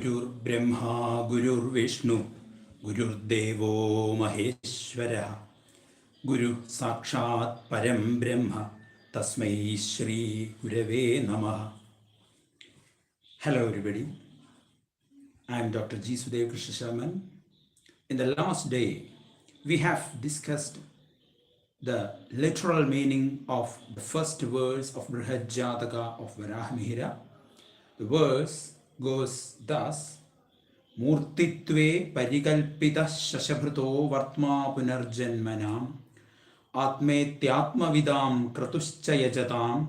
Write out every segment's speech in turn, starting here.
गुरुर्ब्रह्मा गुरुर्विष्णु गुरुर्देवो महेश्वरः गुरु साक्षात् परं ब्रह्म तस्मै श्री गुरवे नमः. Hello everybody, I am Dr. G. Sudev Krishna Sharman. In the last day, we have discussed the literal meaning of the first verse of Brihad Jataka of Varahmihira. The verse goes thus: Murtitve parikalpita shashabhrito vartma punarjanmanam atmetyatmavidam kratuscha yajatam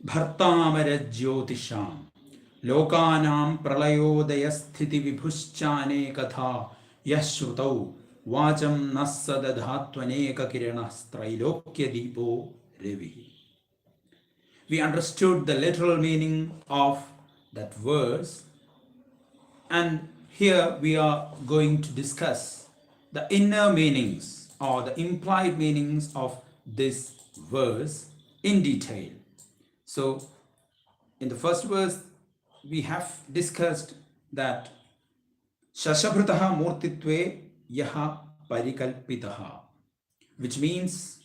bhartamara jyotisham lokanam pralayodayasthiti vibhuschane katha yashrutau vacham nassadadhatvaneka kiranastrailokya deepo revi. We understood the literal meaning of that verse, and here we are going to discuss the inner meanings or the implied meanings of this verse in detail. So in the first verse we have discussed that Shashabhrataha Murtitve Yaha Parikalpitaha, which means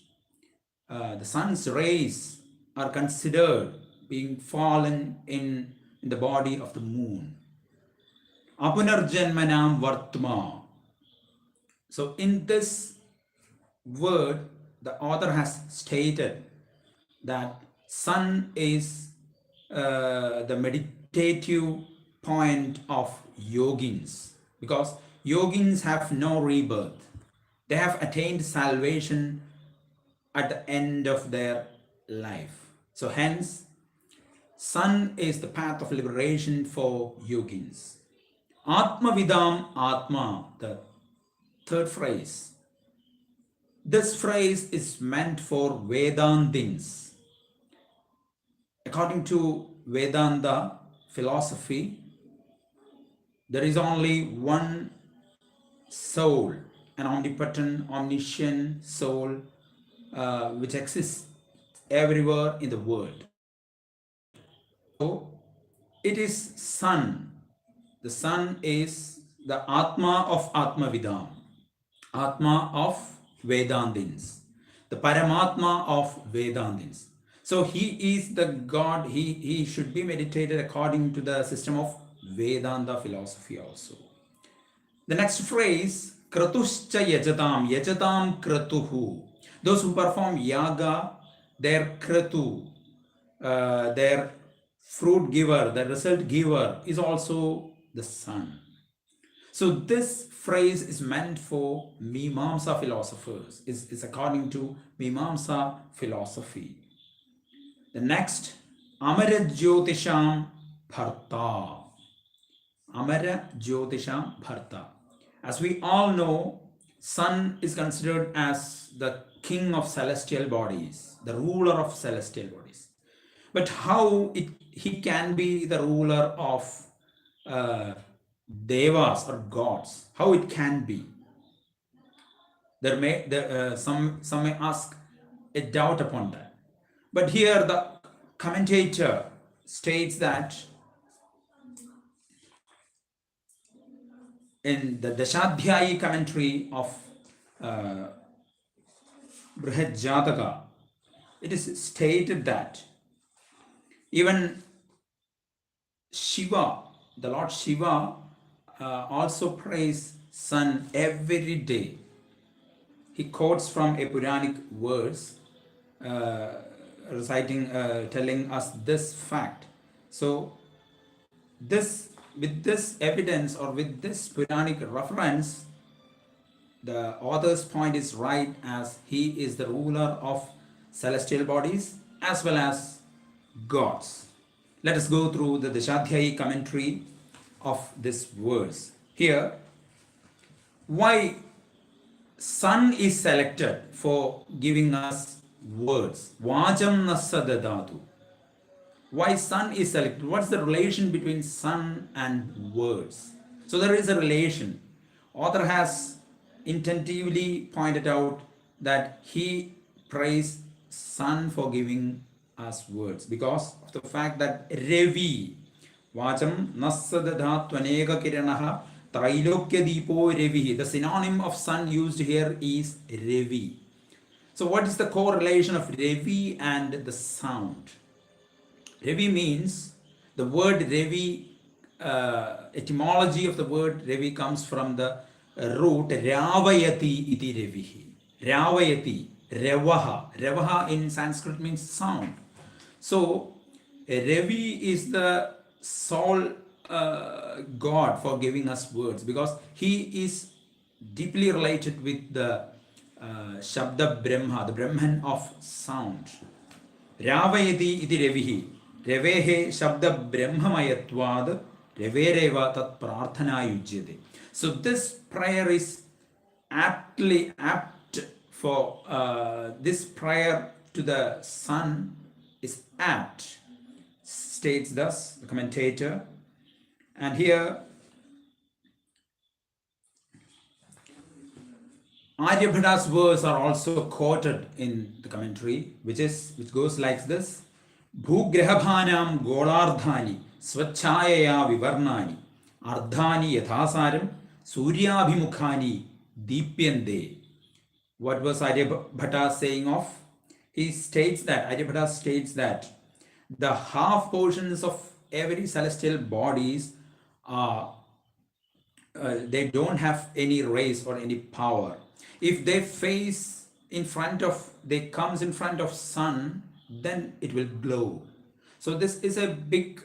the sun's rays are considered being fallen in the body of the moon. Apunarjanmanam Vartma. So in this word, the author has stated that sun is the meditative point of yogins, because yogins have no rebirth. They have attained salvation at the end of their life. So hence, sun is the path of liberation for yogins. Atma Vidam Atma, the third phrase. This phrase is meant for Vedantins. According to Vedanta philosophy, there is only one soul, an omnipotent, omniscient soul which exists everywhere in the world. So it is sun. The sun is the Atma of Atmavidam, Atma of Vedantins, the Paramatma of Vedantins. So he is the God, he should be meditated according to the system of Vedanta philosophy also. The next phrase, Kratuscha Yajatam, Yajatam Kratuhu. Those who perform yaga, their Kratu, their fruit giver, the result giver is also the sun. So this phrase is meant for Mimamsa philosophers, is according to Mimamsa philosophy. The next, Amara Jyotisham Bharta. Amara Jyotisham Bharta. As we all know, sun is considered as the king of celestial bodies, the ruler of celestial bodies. But how he can be the ruler of devas or gods? How it can be? Some may ask a doubt upon that. But here the commentator states that in the Dashadhyayi commentary of Brihad Jataka, it is stated that even Shiva, the Lord Shiva, also prays sun every day. He quotes from a Puranic verse telling us this fact. So with this evidence or with this Puranic reference, the author's point is right, as he is the ruler of celestial bodies as well as gods. Let us go through the Dashadhyayi commentary of this verse. Here, why sun is selected for giving us words? Vajam nasadadatu. Why sun is selected? What's the relation between sun and words? So there is a relation. Author has intentively pointed out that he praised sun for giving us words because of the fact that Ravi, Vacham Nasadadha Twanega Kiranaha Trailokya Deepo Revi. The synonym of sun used here is Revi. So what is the correlation of Revi and the sound? Revi means, the word Revi, etymology of the word Revi comes from the root Ravayati iti Revihi. Ravayati, Revaha. Revaha in Sanskrit means sound. So Revi is the sole God for giving us words, because he is deeply related with the Shabda Brahma, the Brahman of sound. Ravayati iti Revihi. Revehe Shabda Brahmamayatvad Revereva Tat Prarthana Yujyate. So this prayer is apt for this prayer to the sun is apt, states thus the commentator. And here Aryabhata's verse are also quoted in the commentary, which goes like this: Bhugrahabhanam golardhani swachayaya vivarnani ardhani yathasaram suryabhimukhani deepyande. What was Aryabhata saying of? Aryabhata states that the half portions of every celestial bodies are they don't have any rays or any power. If they comes in front of sun, then it will glow. So this is a big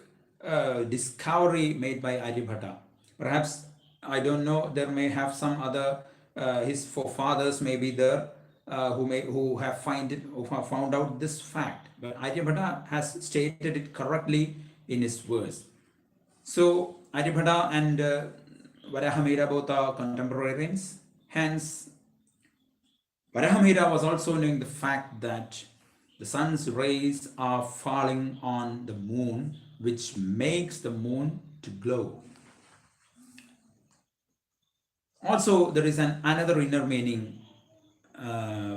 discovery made by Aryabhata. Perhaps, I don't know, there may have some other his forefathers may be there who have found out this fact, but Aryabhata has stated it correctly in his verse. So Aryabhata and Varahamihira both are contemporaries. Hence, Varahamihira was also knowing the fact that the sun's rays are falling on the moon, which makes the moon to glow. Also, there is another inner meaning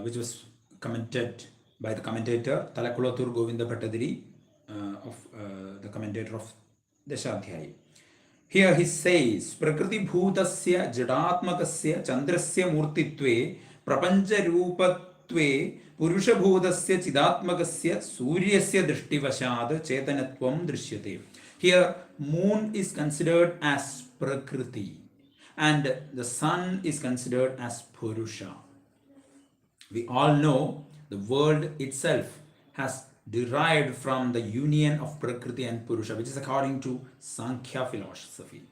which was commented by the commentator Talakulathur Govinda Bhattadiri, the commentator of Dashadhyayi. Here he says, Prakriti Bhutasya Jadatmakasya Chandrasya Murtitve Prapancha Rupatve Purusha Bhutasya Chidatmakasya Suryasya Drishtivashad Chetanatvam Drishyate. Here, moon is considered as Prakriti and the sun is considered as Purusha. We all know the world itself has derived from the union of Prakriti and Purusha, which is according to Sankhya philosophy.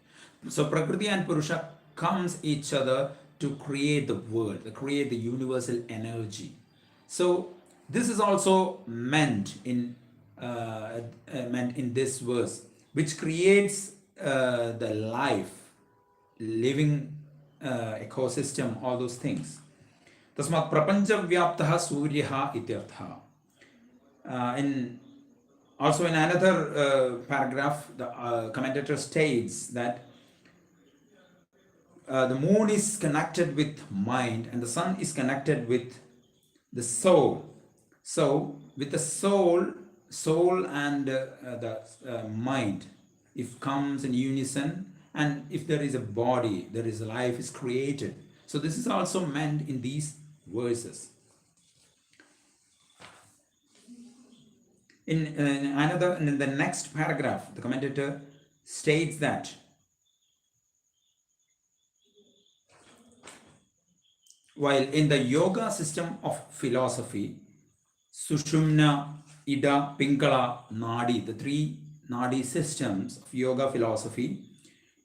So Prakriti and Purusha comes each other to create the world, to create the universal energy. So this is also meant in this verse, which creates the life, living ecosystem, all those things. Tasmat prapancha vyaptaha suryaha ityartha. Also in another paragraph, the commentator states that the moon is connected with mind and the sun is connected with the soul. So with the soul and the mind, if comes in unison, and if there is a body, there is life is created. So this is also meant in these verses. In the next paragraph, the commentator states that while in the yoga system of philosophy, Sushumna, Ida, Pingala, Nadi, the three Nadi systems of yoga philosophy,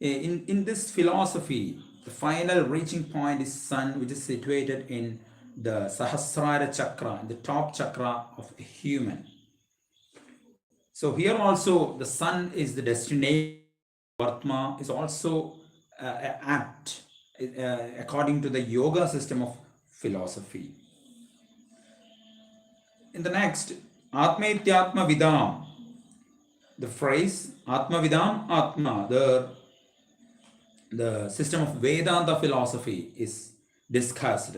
in this philosophy, the final reaching point is sun, which is situated in the Sahasrara chakra, the top chakra of a human. So here also the sun is the destination. Vartma is also apt according to the yoga system of philosophy. In the next, Atmaityatma Vidam, the phrase Atma Vidam Atma, the system of Vedanta philosophy is discussed.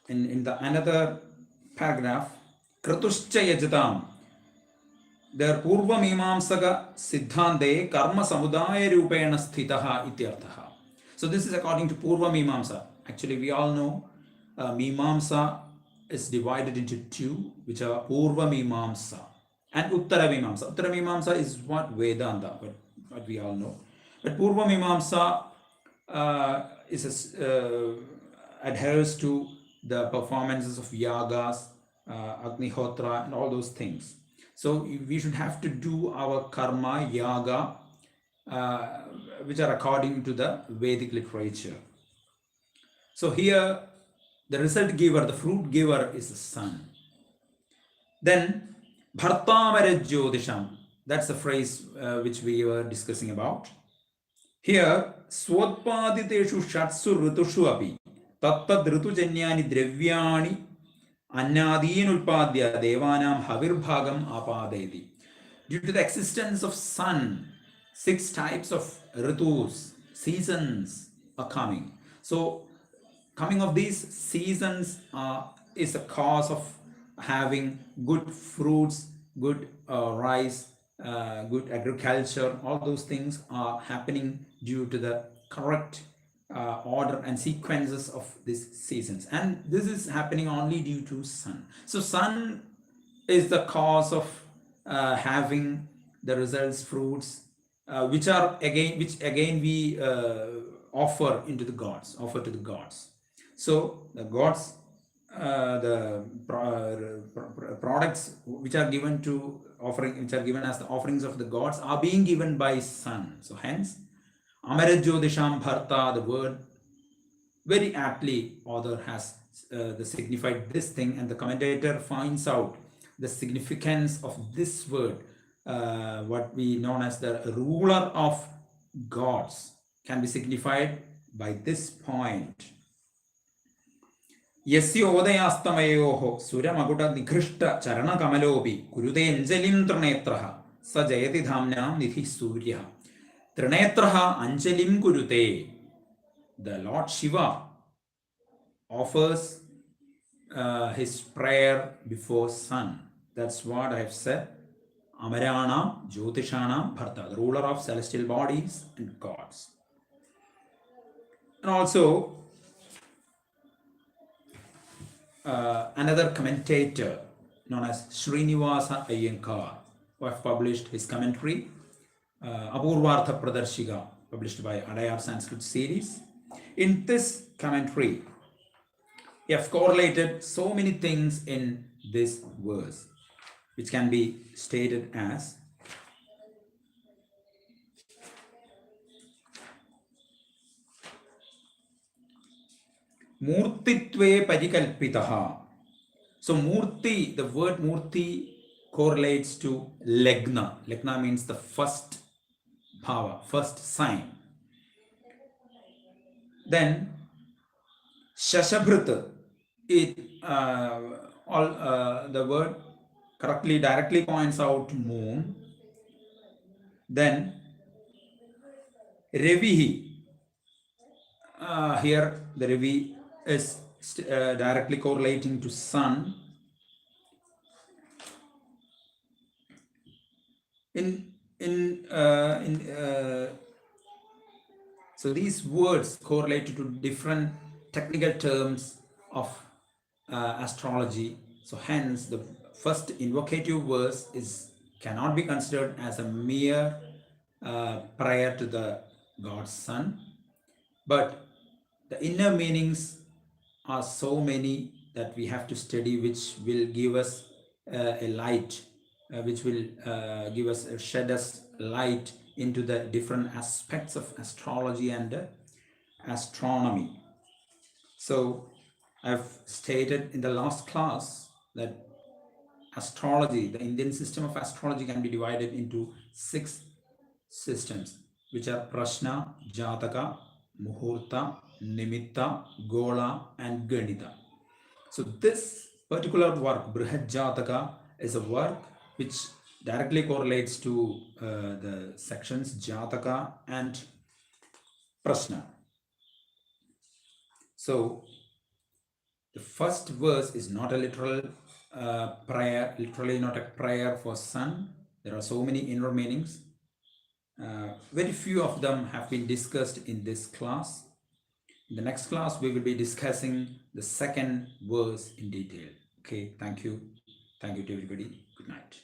In the another paragraph, Kratuscha Yajatam, Their Purva Mimamsaka Siddhante Karma Samudaya Rupena Sthitaha Ityarthaha. So this is according to Purva Mimamsa. Actually, we all know Mimamsa is divided into two, which are Purva Mimamsa and Uttara Mimamsa. Uttara Mimamsa is what Vedanta, what we all know. But Purva Mimamsa adheres to the performances of yagas, Agnihotra, and all those things. So we should have to do our karma, yaga, which are according to the Vedic literature. So here, the result giver, the fruit giver is the sun. Then, Bhartamara Jyotisham, that's the phrase which we were discussing about. Here, Swatpaditeshu Shatsu Ritushu Api, Tattad Ritujanyani Dravyani Annadin Ulpadya Devanam Havirbhagam Apadedi. Due to the existence of sun, 6 types of ritus, seasons are coming. So, coming of these seasons is a cause of having good fruits, good rice, good agriculture. All those things are happening due to the correct order and sequences of these seasons. And this is happening only due to sun. So sun is the cause of having the results, fruits, which again we offer to the gods. So the gods, the products which are given as the offerings of the gods are being given by sun. So hence, Amarajyodisham Bharta, the word very aptly author has signified this thing, and the commentator finds out the significance of this word, what we known as the ruler of gods, can be signified by this point. Yasya Odayastamayoho Suramaguda Nikrishta Charana Kamalobi Kurude Anjalim Trinetraha Sa Jayati Dhamnam Nidhi Surya Trinetraha Anjalim Kurute. The Lord Shiva offers his prayer before sun. That's what I have said. Amarana Jyotishana Bharta, the ruler of celestial bodies and gods. And also, another commentator known as Srinivasa Iyengar, who have published his commentary, Apurvartha Pradarshika, published by Adayar Sanskrit series. In this commentary, he has correlated so many things in this verse, which can be stated as Murtitve Parikalpitaha. So Murti, the word Murti correlates to Legna. Legna means the first bhava, first sign. Then Shashabhrut, the word directly points out moon. Then Revihi, here the Revi is directly correlating to sun. So these words correlate to different technical terms of astrology. So hence the first invocative verse cannot be considered as a mere prayer to the God's sun, but the inner meanings are so many that we have to study, which will give us a light, which will shed us light into the different aspects of astrology and astronomy. So I've stated in the last class that astrology, the Indian system of astrology, can be divided into 6 systems, which are Prashna, Jataka, Muhurta, Nimitta, Gola, and Ganita. So this particular work, Brihad Jataka, is a work which directly correlates to the sections Jataka and Prashna. So the first verse is not a literal prayer, literally not a prayer for sun. There are so many inner meanings. Very few of them have been discussed in this class. In the next class, we will be discussing the second verse in detail. Okay, thank you. Thank you to everybody. Good night.